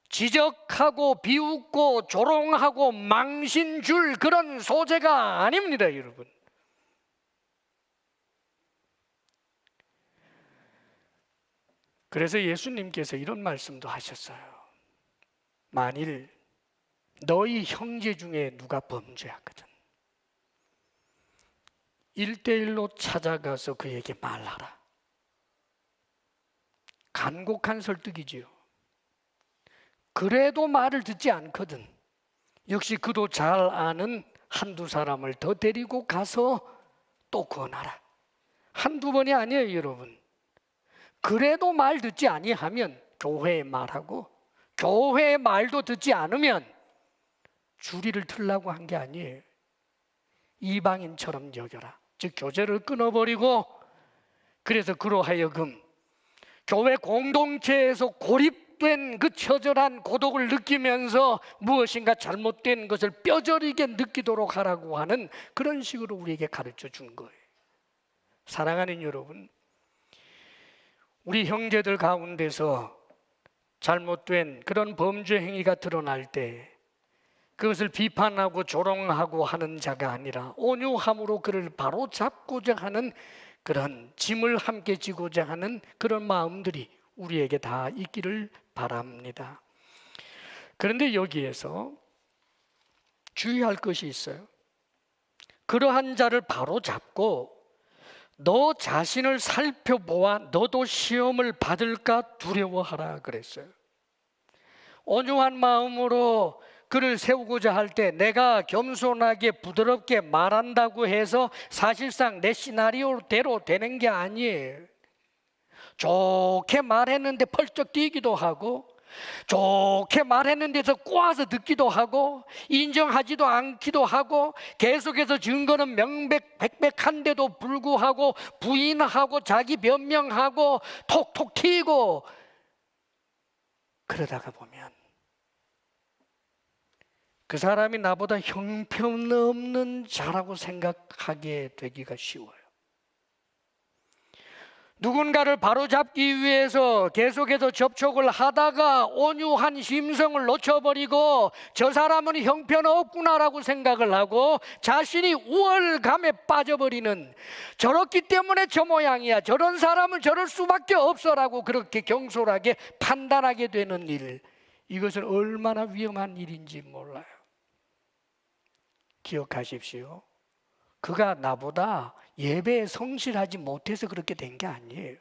지적하고 비웃고 조롱하고 망신 줄 그런 소재가 아닙니다, 여러분. 그래서 예수님께서 이런 말씀도 하셨어요. 만일 너희 형제 중에 누가 범죄하거든 1대1로 찾아가서 그에게 말하라. 간곡한 설득이지요. 그래도 말을 듣지 않거든 역시 그도 잘 아는 한두 사람을 더 데리고 가서 또 권하라. 한두 번이 아니에요, 여러분. 그래도 말 듣지 아니하면 교회에 말하고, 교회의 말도 듣지 않으면 주리를 틀라고 한 게 아니에요. 이방인처럼 여겨라. 즉 교제를 끊어버리고, 그래서 그로 하여금 교회 공동체에서 고립된 그 처절한 고독을 느끼면서 무엇인가 잘못된 것을 뼈저리게 느끼도록 하라고 하는 그런 식으로 우리에게 가르쳐 준 거예요. 사랑하는 여러분, 우리 형제들 가운데서 잘못된 그런 범죄 행위가 드러날 때 그것을 비판하고 조롱하고 하는 자가 아니라 온유함으로 그를 바로 잡고자 하는 그런 짐을 함께 지고자 하는 그런 마음들이 우리에게 다 있기를 바랍니다. 그런데 여기에서 주의할 것이 있어요. 그러한 자를 바로 잡고 너 자신을 살펴보아 너도 시험을 받을까 두려워하라 그랬어요. 온유한 마음으로 그를 세우고자 할 때 내가 겸손하게 부드럽게 말한다고 해서 사실상 내 시나리오대로 되는 게 아니에요. 좋게 말했는데 펄쩍 뛰기도 하고, 좋게 말했는데서 꼬아서 듣기도 하고, 인정하지도 않기도 하고, 계속해서 증거는 명백백백한데도 불구하고 부인하고 자기 변명하고 톡톡 튀고, 그러다가 보면 그 사람이 나보다 형편없는 자라고 생각하게 되기가 쉬워요. 누군가를 바로잡기 위해서 계속해서 접촉을 하다가 온유한 심성을 놓쳐버리고 저 사람은 형편없구나라고 생각을 하고 자신이 우월감에 빠져버리는, 저렇기 때문에 저 모양이야, 저런 사람은 저럴 수밖에 없어라고 그렇게 경솔하게 판단하게 되는 일, 이것은 얼마나 위험한 일인지 몰라요. 기억하십시오. 그가 나보다 예배에 성실하지 못해서 그렇게 된 게 아니에요.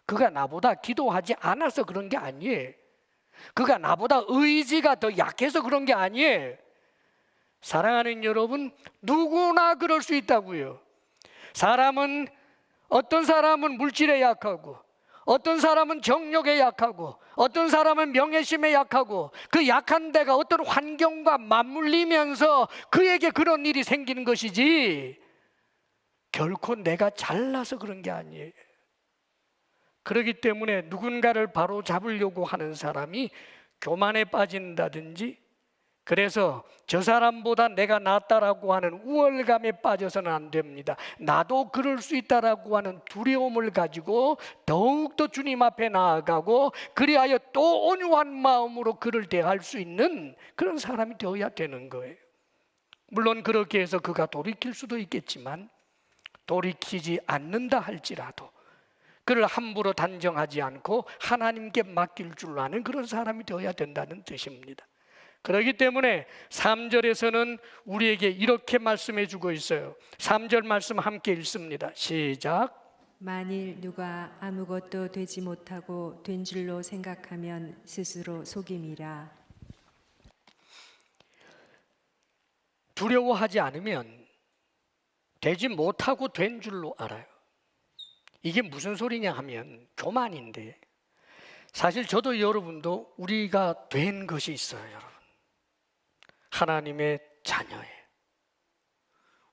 그가 나보다 기도하지 않아서 그런 게 아니에요. 그가 나보다 의지가 더 약해서 그런 게 아니에요. 사랑하는 여러분, 누구나 그럴 수 있다고요. 어떤 사람은 물질에 약하고, 어떤 사람은 정욕에 약하고, 어떤 사람은 명예심에 약하고, 그 약한 데가 어떤 환경과 맞물리면서 그에게 그런 일이 생기는 것이지 결코 내가 잘나서 그런 게 아니에요. 그렇기 때문에 누군가를 바로 잡으려고 하는 사람이 교만에 빠진다든지 그래서 저 사람보다 내가 낫다라고 하는 우월감에 빠져서는 안 됩니다. 나도 그럴 수 있다라고 하는 두려움을 가지고 더욱더 주님 앞에 나아가고 그리하여 또 온유한 마음으로 그를 대할 수 있는 그런 사람이 되어야 되는 거예요. 물론 그렇게 해서 그가 돌이킬 수도 있겠지만 돌이키지 않는다 할지라도 그를 함부로 단정하지 않고 하나님께 맡길 줄 아는 그런 사람이 되어야 된다는 뜻입니다. 그렇기 때문에 3절에서는 우리에게 이렇게 말씀해 주고 있어요. 3절 말씀 함께 읽습니다. 시작. 만일 누가 아무것도 되지 못하고 된 줄로 생각하면 스스로 속임이라. 두려워하지 않으면 되지 못하고 된 줄로 알아요. 이게 무슨 소리냐 하면 교만인데, 사실 저도 여러분도 우리가 된 것이 있어요. 여러분, 하나님의 자녀예요.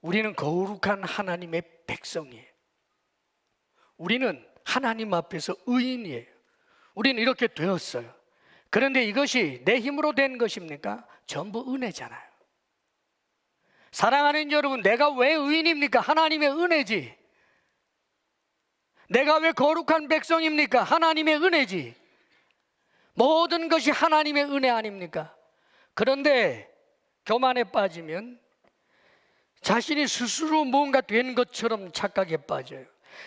우리는 거룩한 하나님의 백성이에요. 우리는 하나님 앞에서 의인이에요. 우리는 이렇게 되었어요. 그런데 이것이 내 힘으로 된 것입니까? 전부 은혜잖아요. 사랑하는 여러분, 내가 왜 의인입니까? 하나님의 은혜지. 내가 왜 거룩한 백성입니까? 하나님의 은혜지. 모든 것이 하나님의 은혜 아닙니까? 그런데 교만에 빠지면 자신이 스스로 뭔가 된 것처럼 착각에 빠져요.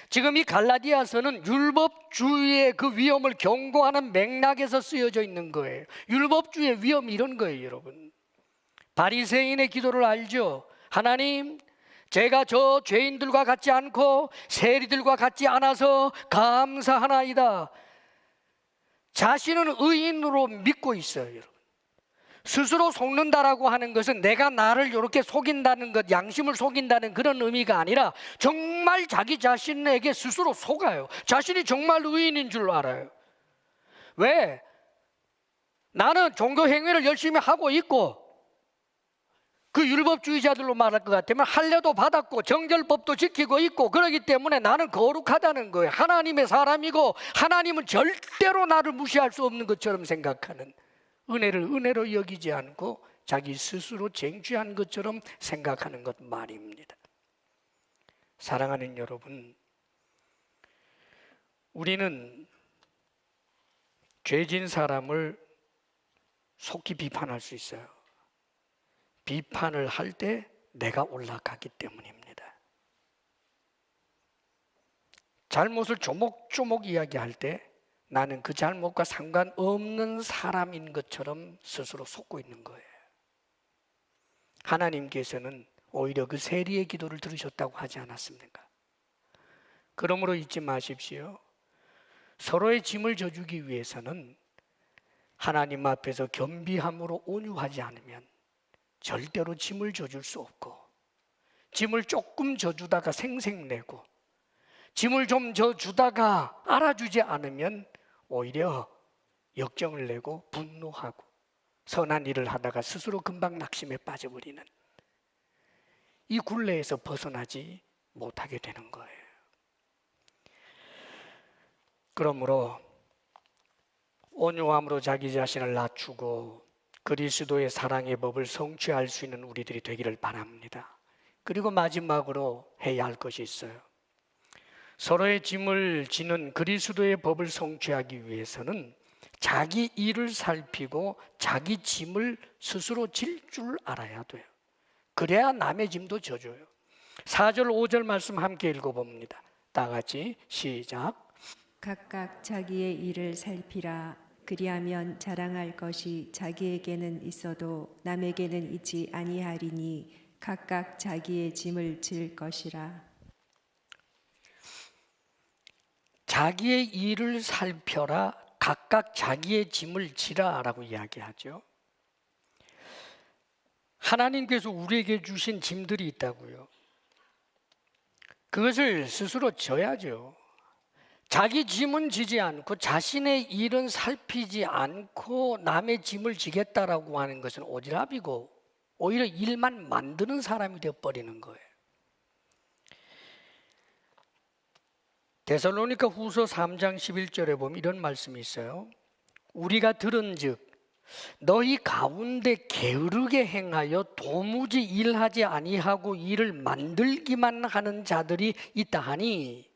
지금 이 갈라디아서는 율법주의의 그 위험을 경고하는 맥락에서 쓰여져 있는 거예요. 율법주의의 위험이 이런 거예요, 여러분. 바리새인의 기도를 알죠? 하나님, 제가 저 죄인들과 같지 않고 세리들과 같지 않아서 감사하나이다. 자신은 의인으로 믿고 있어요, 여러분. 스스로 속는다라고 하는 것은 내가 나를 이렇게 속인다는 것, 양심을 속인다는 그런 의미가 아니라 정말 자기 자신에게 스스로 속아요. 자신이 정말 의인인 줄 알아요. 왜? 나는 종교 행위를 열심히 하고 있고, 그 율법주의자들로 말할 것 같으면 할례도 받았고 정결법도 지키고 있고 그러기 때문에 나는 거룩하다는 거예요. 하나님의 사람이고 하나님은 절대로 나를 무시할 수 없는 것처럼 생각하는, 은혜를 은혜로 여기지 않고 자기 스스로 쟁취한 것처럼 생각하는 것 말입니다. 사랑하는 여러분, 우리는 죄진 사람을 속히 비판할 수 있어요. 비판을 할 때 내가 올라가기 때문입니다. 잘못을 조목조목 이야기할 때 나는 그 잘못과 상관없는 사람인 것처럼 스스로 속고 있는 거예요. 하나님께서는 오히려 그 세리의 기도를 들으셨다고 하지 않았습니까? 그러므로 잊지 마십시오. 서로의 짐을 져주기 위해서는 하나님 앞에서 겸비함으로 온유하지 않으면 절대로 짐을 져줄 수 없고, 짐을 조금 져주다가 생색내고 짐을 좀 져주다가 알아주지 않으면 오히려 역정을 내고 분노하고 선한 일을 하다가 스스로 금방 낙심에 빠져버리는 이 굴레에서 벗어나지 못하게 되는 거예요. 그러므로 온유함으로 자기 자신을 낮추고 그리스도의 사랑의 법을 성취할 수 있는 우리들이 되기를 바랍니다. 그리고 마지막으로 해야 할 것이 있어요. 서로의 짐을 지는 그리스도의 법을 성취하기 위해서는 자기 일을 살피고 자기 짐을 스스로 질 줄 알아야 돼요. 그래야 남의 짐도 져줘요. 4절 5절 말씀 함께 읽어봅니다. 다 같이 시작. 각각 자기의 일을 살피라. 그리하면 자랑할 것이 자기에게는 있어도 남에게는 있지 아니하리니 각각 자기의 짐을 질 것이라. 자기의 일을 살펴라. 각각 자기의 짐을 지라 라고 이야기하죠. 하나님께서 우리에게 주신 짐들이 있다고요. 그것을 스스로 져야죠. 자기 짐은 지지 않고 자신의 일은 살피지 않고 남의 짐을 지겠다라고 하는 것은 오지랖이고 오히려 일만 만드는 사람이 되어버리는 거예요. 데살로니가 후서 3장 11절에 보면 이런 말씀이 있어요. 우리가 들은즉 너희 가운데 게으르게 행하여 도무지 일하지 아니하고 일을 만들기만 하는 자들이 있다 하니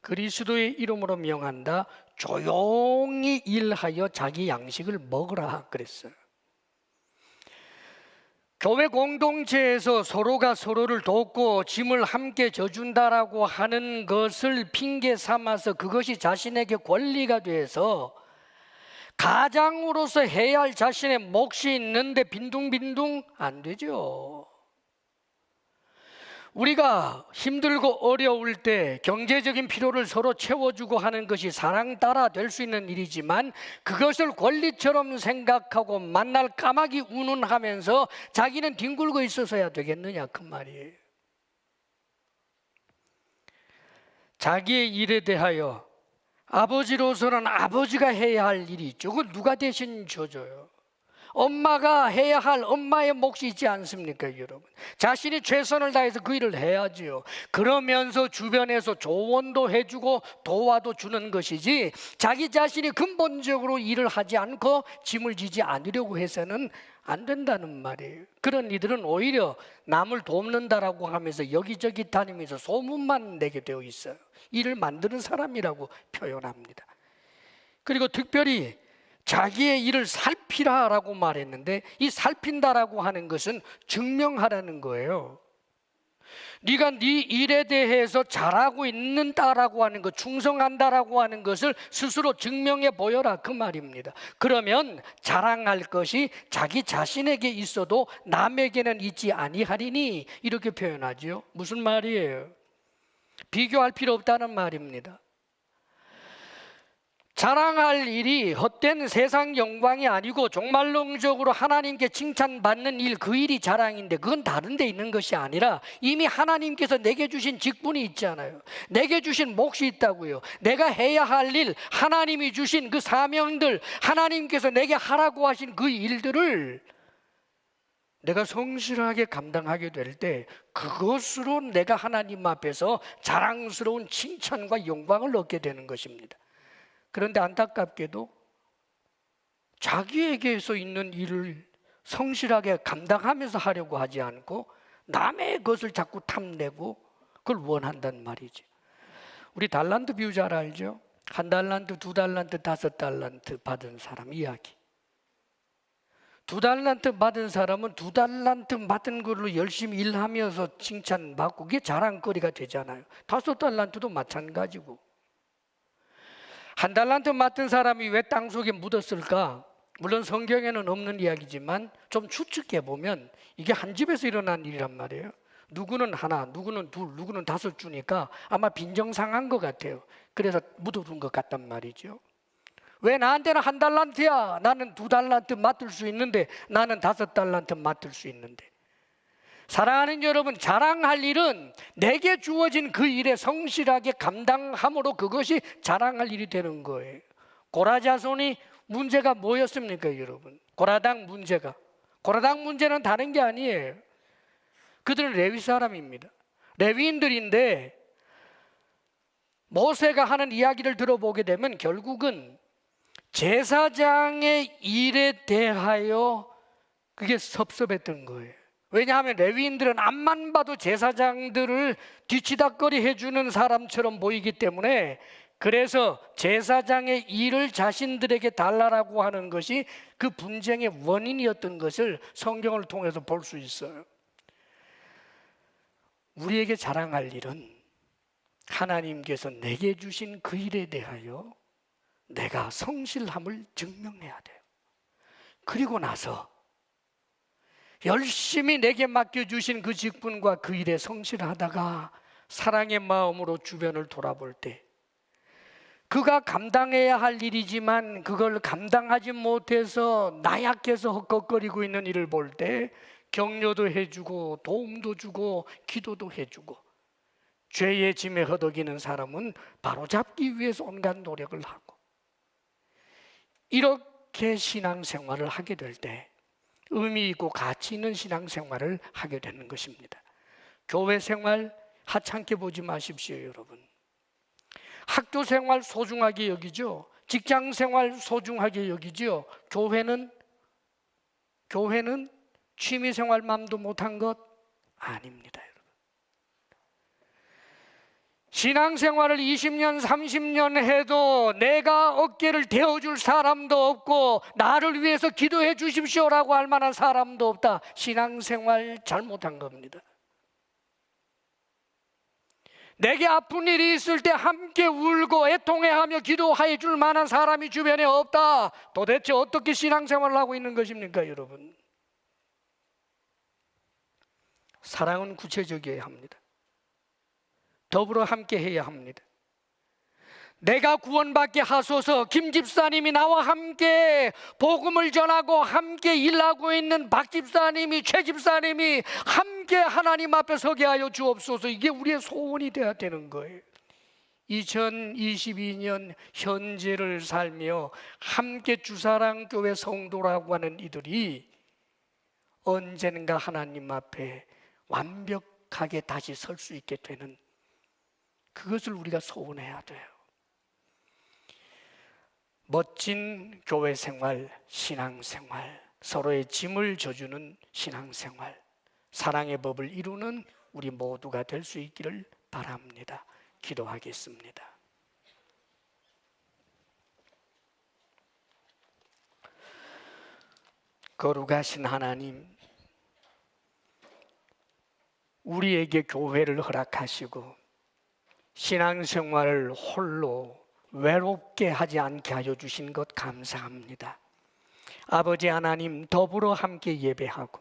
그리스도의 이름으로 명한다. 조용히 일하여 자기 양식을 먹으라 그랬어요. 교회 공동체에서 서로가 서로를 돕고 짐을 함께 져준다라고 하는 것을 핑계 삼아서 그것이 자신에게 권리가 돼서 가장으로서 해야 할 자신의 몫이 있는데 빈둥빈둥 안 되죠. 우리가 힘들고 어려울 때 경제적인 필요를 서로 채워주고 하는 것이 사랑 따라 될 수 있는 일이지만 그것을 권리처럼 생각하고 만날 까마귀 운운하면서 자기는 뒹굴고 있어서야 되겠느냐 그 말이에요. 자기의 일에 대하여 아버지로서는 아버지가 해야 할 일이 있죠. 그걸 누가 대신 져줘요? 엄마가 해야 할 엄마의 몫이 있지 않습니까, 여러분? 자신이 최선을 다해서 그 일을 해야지요. 그러면서 주변에서 조언도 해주고 도와도 주는 것이지 자기 자신이 근본적으로 일을 하지 않고 짐을 지지 않으려고 해서는 안 된다는 말이에요. 그런 이들은 오히려 남을 돕는다라고 하면서 여기저기 다니면서 소문만 내게 되어 있어요. 일을 만드는 사람이라고 표현합니다. 그리고 특별히 자기의 일을 살피라라고 말했는데 이 살핀다라고 하는 것은 증명하라는 거예요. 네가 네 일에 대해서 잘하고 있는다라고 하는 것, 충성한다라고 하는 것을 스스로 증명해 보여라 그 말입니다. 그러면 자랑할 것이 자기 자신에게 있어도 남에게는 있지 아니하리니 이렇게 표현하죠. 무슨 말이에요? 비교할 필요 없다는 말입니다. 자랑할 일이 헛된 세상 영광이 아니고 종말론적으로 하나님께 칭찬받는 일, 그 일이 자랑인데 그건 다른 데 있는 것이 아니라 이미 하나님께서 내게 주신 직분이 있잖아요. 내게 주신 몫이 있다고요. 내가 해야 할 일, 하나님이 주신 그 사명들, 하나님께서 내게 하라고 하신 그 일들을 내가 성실하게 감당하게 될 때 그것으로 내가 하나님 앞에서 자랑스러운 칭찬과 영광을 얻게 되는 것입니다. 그런데 안타깝게도 자기에게서 있는 일을 성실하게 감당하면서 하려고 하지 않고 남의 것을 자꾸 탐내고 그걸 원한단 말이죠. 우리 달란트 비유 잘 알죠? 1달란트, 2달란트, 5달란트 받은 사람 이야기. 2달란트 받은 사람은 2달란트 받은 걸로 열심히 일하면서 칭찬받고 그게 자랑거리가 되잖아요. 5달란트도 마찬가지고. 1달란트 맡은 사람이 왜 땅속에 묻었을까? 물론 성경에는 없는 이야기지만 좀 추측해 보면 이게 한 집에서 일어난 일이란 말이에요. 누구는 하나, 누구는 둘, 누구는 5 주니까 아마 빈정상한 것 같아요. 그래서 묻어둔 것 같단 말이죠. 왜 나한테는 1달란트야? 나는 2달란트 맡을 수 있는데 나는 5달란트 맡을 수 있는데. 사랑하는 여러분, 자랑할 일은 내게 주어진 그 일에 성실하게 감당함으로 그것이 자랑할 일이 되는 거예요. 고라자손이 문제가 뭐였습니까, 여러분? 고라당 문제는 다른 게 아니에요. 그들은 레위 사람입니다. 레위인들인데 모세가 하는 이야기를 들어보게 되면 결국은 제사장의 일에 대하여 그게 섭섭했던 거예요. 왜냐하면 레위인들은 앞만 봐도 제사장들을 뒤치다꺼리 해주는 사람처럼 보이기 때문에 그래서 제사장의 일을 자신들에게 달라라고 하는 것이 그 분쟁의 원인이었던 것을 성경을 통해서 볼 수 있어요. 우리에게 자랑할 일은 하나님께서 내게 주신 그 일에 대하여 내가 성실함을 증명해야 돼요. 그리고 나서 열심히 내게 맡겨주신 그 직분과 그 일에 성실하다가 사랑의 마음으로 주변을 돌아볼 때 그가 감당해야 할 일이지만 그걸 감당하지 못해서 나약해서 헛걱거리고 있는 일을 볼 때 격려도 해주고 도움도 주고 기도도 해주고 죄의 짐에 허덕이는 사람은 바로잡기 위해서 온갖 노력을 하고 이렇게 신앙생활을 하게 될 때 의미 있고 가치 있는 신앙생활을 하게 되는 것입니다. 교회 생활 하찮게 보지 마십시오, 여러분. 학교 생활 소중하게 여기죠. 직장 생활 소중하게 여기지요. 교회는 취미 생활만도 못한 것 아닙니다, 여러분. 신앙생활을 20년, 30년 해도 내가 어깨를 대어줄 사람도 없고 나를 위해서 기도해 주십시오라고 할 만한 사람도 없다. 신앙생활 잘못한 겁니다. 내게 아픈 일이 있을 때 함께 울고 애통해하며 기도해 줄 만한 사람이 주변에 없다. 도대체 어떻게 신앙생활을 하고 있는 것입니까, 여러분? 사랑은 구체적이어야 합니다. 더불어 함께 해야 합니다. 내가 구원받게 하소서. 김 집사님이 나와 함께 복음을 전하고 함께 일하고 있는 박 집사님이, 최 집사님이 함께 하나님 앞에 서게 하여 주옵소서. 이게 우리의 소원이 되어야 되는 거예요. 2022년 현재를 살며 함께 주사랑교회 성도라고 하는 이들이 언젠가 하나님 앞에 완벽하게 다시 설 수 있게 되는, 그것을 우리가 소원해야 돼요. 멋진 교회 생활, 신앙 생활, 서로의 짐을 져주는 신앙 생활, 사랑의 법을 이루는 우리 모두가 될 수 있기를 바랍니다. 기도하겠습니다. 거룩하신 하나님, 우리에게 교회를 허락하시고 신앙생활을 홀로 외롭게 하지 않게 하여 주신 것 감사합니다. 아버지 하나님, 더불어 함께 예배하고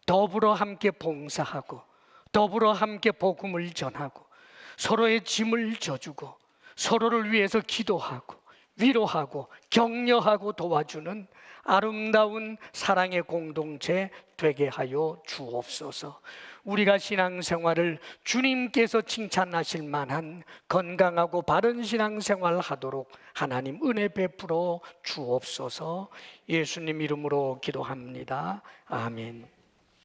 더불어 함께 봉사하고 더불어 함께 복음을 전하고 서로의 짐을 져주고 서로를 위해서 기도하고 위로하고 격려하고 도와주는 아름다운 사랑의 공동체 되게 하여 주옵소서. 우리가 신앙생활을 주님께서 칭찬하실 만한 건강하고 바른 신앙생활을 하도록 하나님 은혜 베풀어 주옵소서. 예수님 이름으로 기도합니다. 아멘.